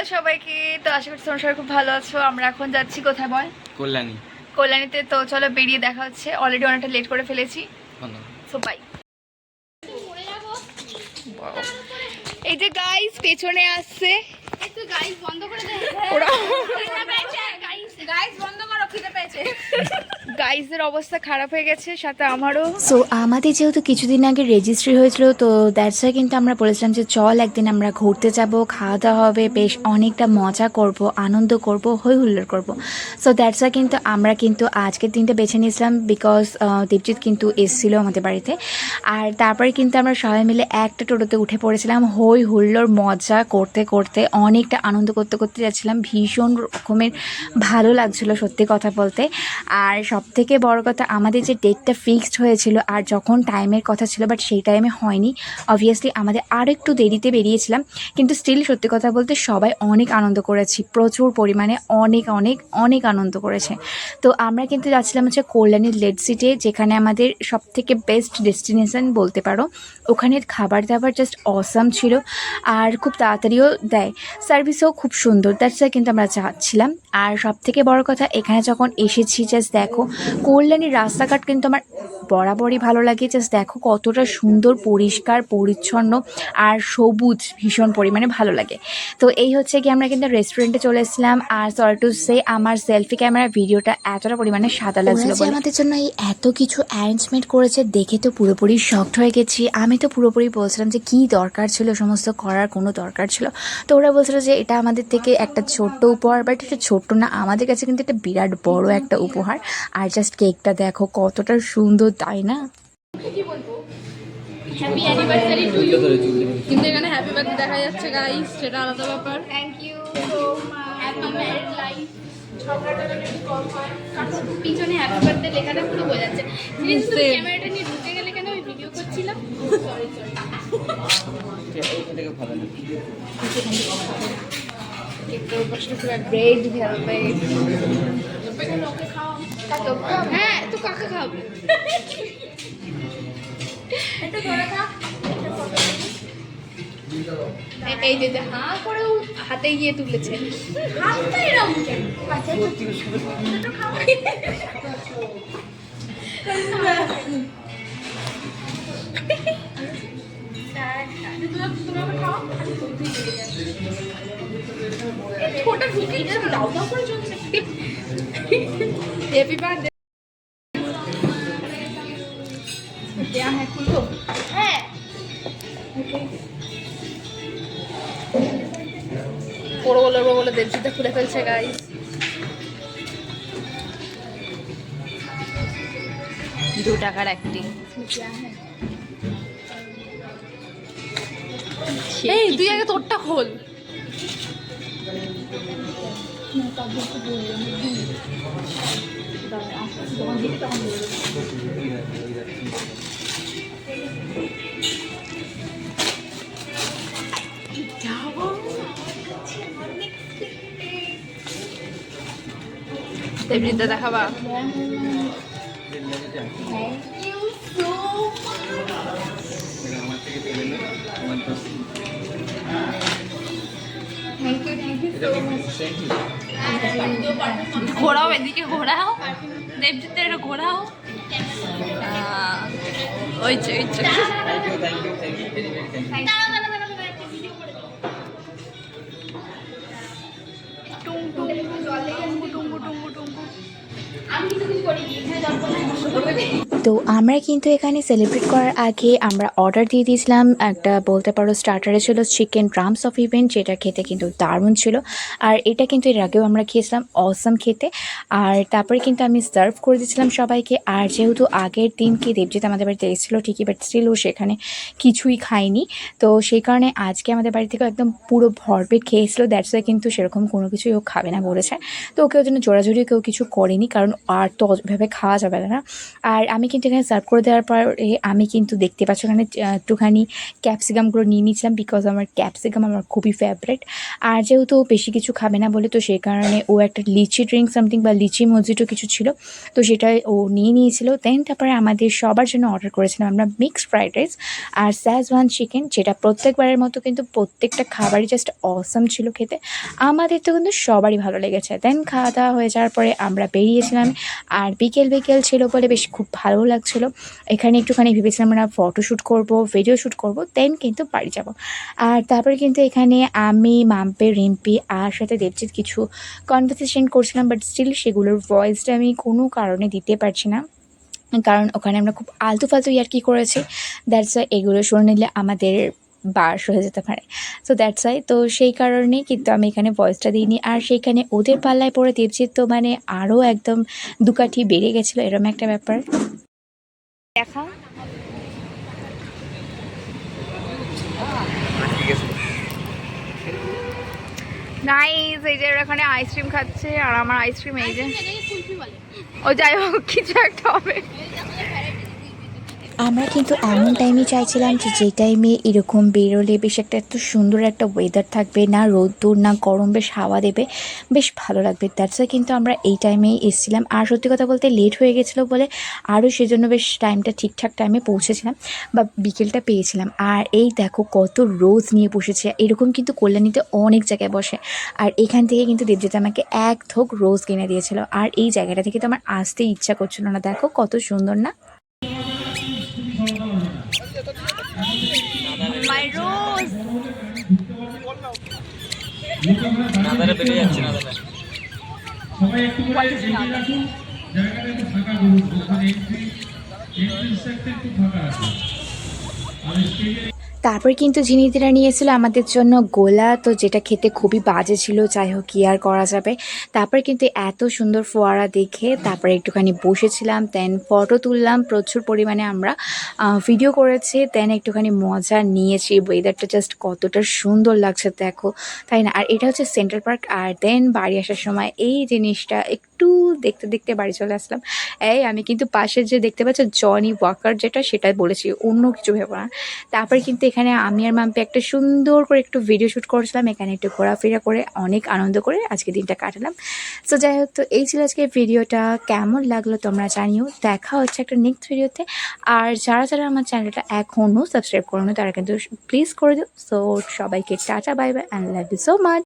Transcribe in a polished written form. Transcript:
Hello সবাইকে, তো আশা করছি তোমরা সবাই খুব ভালো আছো। আমরা এখন যাচ্ছি কোথায় বল? কল্যাণীতে। তো চলো বেরিয়ে দেখা হচ্ছে, অলরেডি অনেকটা লেট করে ফেলেছি। So bye. এই যে গাইস পেছনে আসছে, একটু গাইস বন্ধ করে দে। ওরা গাইস বন্ধ করো, খিদে পেয়েছে। গাইসের অবস্থা খারাপ হয়ে গেছে, সাথে আমারও। সো আমাদের যেহেতু কিছুদিন আগে রেজিস্ট্রি হয়েছিল, তো দ্যাটস ওয়াই কিন্তু আমরা বলেছিলাম যে চল একদিন আমরা ঘুরতে যাব, খাওয়া দাওয়া হবে, বেশ অনেকটা মজা করব, আনন্দ করব, হই হুল্লোড় করব। সো দ্যাটস ওয়াই কিন্তু আমরা কিন্তু আজকের দিনটা বেছে নিয়েছিলাম, বিকজ দেবজিৎ কিন্তু এসেছিলো আমাদের বাড়িতে। আর তারপরে কিন্তু আমরা সবাই মিলে একটা টোটোতে উঠে পড়েছিলাম, হই হুল্লোড় মজা করতে করতে অনেকটা আনন্দ করতে করতে যাচ্ছিলাম। ভীষণ রকমের ভালো লাগছিলো সত্যি কথা বলতে। আর সবথেকে বড় কথা, আমাদের যে ডেটটা ফিক্সড হয়েছিল আর যখন টাইমের কথা ছিল, বাট সেই টাইমে হয়নি। অবভিয়াসলি আমাদের আর একটু দেরিতে বেরিয়েছিলাম, কিন্তু স্টিল সত্যি কথা বলতে সবাই অনেক আনন্দ করেছি, প্রচুর পরিমাণে অনেক অনেক অনেক আনন্দ করেছে। তো আমরা কিন্তু যাচ্ছিলাম হচ্ছে কল্যাণীর লেট সিটে, যেখানে আমাদের সবথেকে বেস্ট ডেস্টিনেশন বলতে পারো। ওখানের খাবার দাবার জাস্ট অসাম ছিল, আর খুব তাড়াতাড়িও দেয়, সার্ভিসও খুব সুন্দর। দ্যাটস ওয়াই কিন্তু আমরা যাচ্ছিলাম। আর সবথেকে বড় কথা, এখানে যখন এসেছি জাস্ট দেখো, কল্যাণীর রাস্তাঘাট কিন্তু আমার বরাবরই ভালো লাগে। জাস্ট দেখো কতটা সুন্দর, পরিষ্কার পরিচ্ছন্ন আর সবুজ, ভীষণ পরিমাণে ভালো লাগে। তো এই হচ্ছে কি, আমরা কিন্তু রেস্টুরেন্টে চলে এসেছিলাম। আর সরি টু সে, আমার সেলফি ক্যামেরা ভিডিওটা এতটা পরিমাণে সাদা লাগছিল বলে আমাদের জন্য এই এত কিছু অ্যারেঞ্জমেন্ট করেছে, দেখে তো পুরোপুরি শকড হয়ে গেছি। আমি তো পুরোপুরি বলছিলাম যে কী দরকার ছিল সমস্ত করার, কোনো দরকার ছিল? তো ওরা বলছিল যে এটা আমাদের থেকে একটা ছোট্ট উপহার, বাট এটা ছোট্ট না, আমাদের কাছে কিন্তু এটা বিরাট বড় একটা উপহার। আর জাস্ট কেকটা দেখো কতটা সুন্দর, তাই না? Happy anniversary to you. কিন্তু এখানে হ্যাপি বার্থডে দেখা যাচ্ছে গাইস, সেটা আলাদা ব্যাপার। Thank you so much. Happy married life. ঝগড়াটা একটু কম হয়, কারণ পিছনে হ্যাপি বার্থডে লেখাটা পুরো বোঝা যাচ্ছে। প্লিজ তুমি ক্যামেরাটা নিয়ে ঢুকে গেলে কেন? আমি ভিডিও করছিলাম। Sorry sorry. Great velvet. Okay খাও। হ্যাঁ, তো কাকে খাওয়াবে? এটা ধরে থাক। এই যে যে হাঁ করে হাতে গিয়ে তুলেছে। হাতটা এরকম কেন? এটা খাও। ছোটা ঢুকে গেছে, দাও দাও করে চলছে। Happy birthday. क्या है खुलो? है বলে দেবজিতে খুলে ফেলছে গাইস। $2 একটি। এই তুই আগে তোরটা খোল। দেবজিতে দেখাবা। ঘোরাও, এদিকে ঘোরাও, দেবজিতের এটা ঘোরাও। ওই যে ওই যে তো আমরা কিন্তু এখানে সেলিব্রেট করার আগে আমরা অর্ডার দিয়ে দিয়েছিলাম একটা, বলতে পারো স্টার্টারে ছিল চিকেন ড্রামস অফ ইভেন্ট, যেটা খেতে কিন্তু দারুণ ছিল। আর এটা কিন্তু এর আগেও আমরা খেয়েছিলাম, অসাম খেতে। আর তারপরে কিন্তু আমি সার্ভ করে দিয়েছিলাম সবাইকে। আর যেহেতু আগের দিন কি দেবজিৎ আমাদের বাড়িতে এসেছিলো ঠিকই, বাট স্টিল ও সেখানে কিছুই খায়নি, তো সেই কারণে আজকে আমাদের বাড়ি থেকে একদম পুরো ভরপেট খেয়েছিলো। দ্যাটস ওয়াই কিন্তু সেরকম কোনো কিছুই ও খাবে না বলেছে। তো ওকে ওই জন্য জোরাজুরি কেউ কিছু করেনি, কারণ আর তো ওইভাবে খাওয়া যাবে না। আর আমি কিন্তু এখানে সার্ভ করে দেওয়ার পরে আমি কিন্তু দেখতে পাচ্ছি এখানে একটুখানি ক্যাপসিকামগুলো নিয়ে নিয়েছিলাম, বিকজ আমার ক্যাপসিকাম আমার খুবই ফেভারিট। আর যেহেতু ও বেশি কিছু খাবে না বলে, তো সেই কারণে ও একটা লিচি ড্রিঙ্ক সামথিং বা লিচি মজিটো কিছু ছিল, তো সেটা ও নিয়ে নিয়েছিল। দেন তারপরে আমাদের সবার জন্য অর্ডার করেছিলাম আমরা মিক্সড ফ্রাইড রাইস আর শেজওয়ান চিকেন, যেটা প্রত্যেকবারের মতো কিন্তু প্রত্যেকটা খাবারই জাস্ট অসাম ছিল খেতে। আমাদের তো কিন্তু সবারই ভালো লেগেছে। দেন খাওয়া দাওয়া হয়ে যাওয়ার পরে আমরা বেরিয়েছিলাম, আর বিকেল বিকেল ছিল বলে বেশ খুব ভালো লাগছিলো। এখানে একটুখানি ভেবেছিলাম আমরা ফটোশ্যুট করব, ভিডিও শ্যুট করব, দেন কিন্তু বাড়ি যাব। আর তারপরে কিন্তু এখানে আমি, মাম্পে, রিম্পি আর সাথে দেবজিৎ কিছু কনভারসেশন করছিলাম, বাট স্টিল সেগুলোর ভয়েসটা আমি কোনো কারণে দিতে পারছি না, কারণ ওখানে আমরা খুব আলতু ফালতু ইয়ার্কি করেছি। দ্যাটস ওয়াই এগুলো শুনে নিলে আমাদের বাস হয়ে যেতে পারে। সো দ্যাটস ওয়াই, তো সেই কারণে কিন্তু আমি এখানে ভয়েসটা দিইনি। আর সেইখানে ওদের পাল্লায় পড়ে দেবজিৎ তো মানে আরও একদম দুকাঠি বেড়ে গেছিলো, এরকম একটা ব্যাপার। দেখা নাইস। এই যে ওরা এখানে আইসক্রিম খাচ্ছে আর আমার আইসক্রিম এই যে, কুলফি বলে। ও যাই হোক কিছু একটা হবে। আমরা কিন্তু এমন টাইমে চাইছিলাম যে টাইমে এরকম বেরোলে বেশ একটা এত সুন্দর একটা ওয়েদার থাকবে, না রোদ্দুর না গরম, বেশ হাওয়া দেবে, বেশ ভালো লাগবে। দ্যাটস ওয়াই কিন্তু আমরা এই টাইমেই এসেছিলাম। আর সত্যি কথা বলতে লেট হয়ে গেছিলো বলে আরও সেজন্য বেশ টাইমটা ঠিকঠাক টাইমে পৌঁছেছিলাম বা বিকেলটা পেয়েছিলাম। আর এই দেখো কত রোজ নিয়ে বসেছে, এরকম কিন্তু কল্যাণীতে অনেক জায়গায় বসে। আর এখান থেকে কিন্তু দেবজিৎ আমাকে এক থোক রোজ কিনে দিয়েছিল, আর এই জায়গাটা থেকে তো আমার আসতে ইচ্ছা করছিল না। দেখো কত সুন্দর না। মাই রোজ। নাদারে বেরিয়ে যাচ্ছে নাদারে। সবাই একটু করে এগিয়ে রাখুন, জায়গাটা একটু ফাঁকা করুন, ওখানে এন্ট্রি একটু ফাঁকা রাখুন। আর স্টেজে তারপর কিন্তু ঝিনিদিরা নিয়েছিল আমাদের জন্য গোলা, তো যেটা খেতে খুবই বাজে ছিল, যাই হোক কি আর করা যাবে। তারপর কিন্তু এত সুন্দর ফোয়ারা দেখে তারপরে একটুখানি বসেছিলাম, দেন ফটো তুললাম প্রচুর পরিমাণে, আমরা ভিডিও করেছি, দেন একটুখানি মজা নিয়েছি। ওয়েদারটা জাস্ট কতটা সুন্দর লাগছে দেখো, তাই না? আর এটা হচ্ছে সেন্ট্রাল পার্ক। আর দেন বাড়ি আসার সময় এই জিনিসটা একটু দেখতে দেখতে বাড়ি চলে আসলাম। আমি কিন্তু পাশে যে দেখতে পাচ্ছ জনি ওয়াকার যেটা, সেটাই বলেছি, অন্য কিছু ভেবো না। তারপর কিন্তু এখানে আমি আর মাম্পি একটা সুন্দর করে একটু ভিডিও শ্যুট করেছিলাম, এখানে একটু ঘোরাফেরা করে অনেক আনন্দ করে আজকে দিনটা কাটালাম। সো যাই হোক, তো এই ছিল আজকের ভিডিওটা। কেমন লাগলো তোমরা জানিও। দেখা হচ্ছে একটা নেক্সট ভিডিওতে। আর যারা যারা আমার চ্যানেলটা এখনও সাবস্ক্রাইব করোনি তারা কিন্তু প্লিজ করে দিও। সো সবাইকে টাটা, bye bye and love you so much.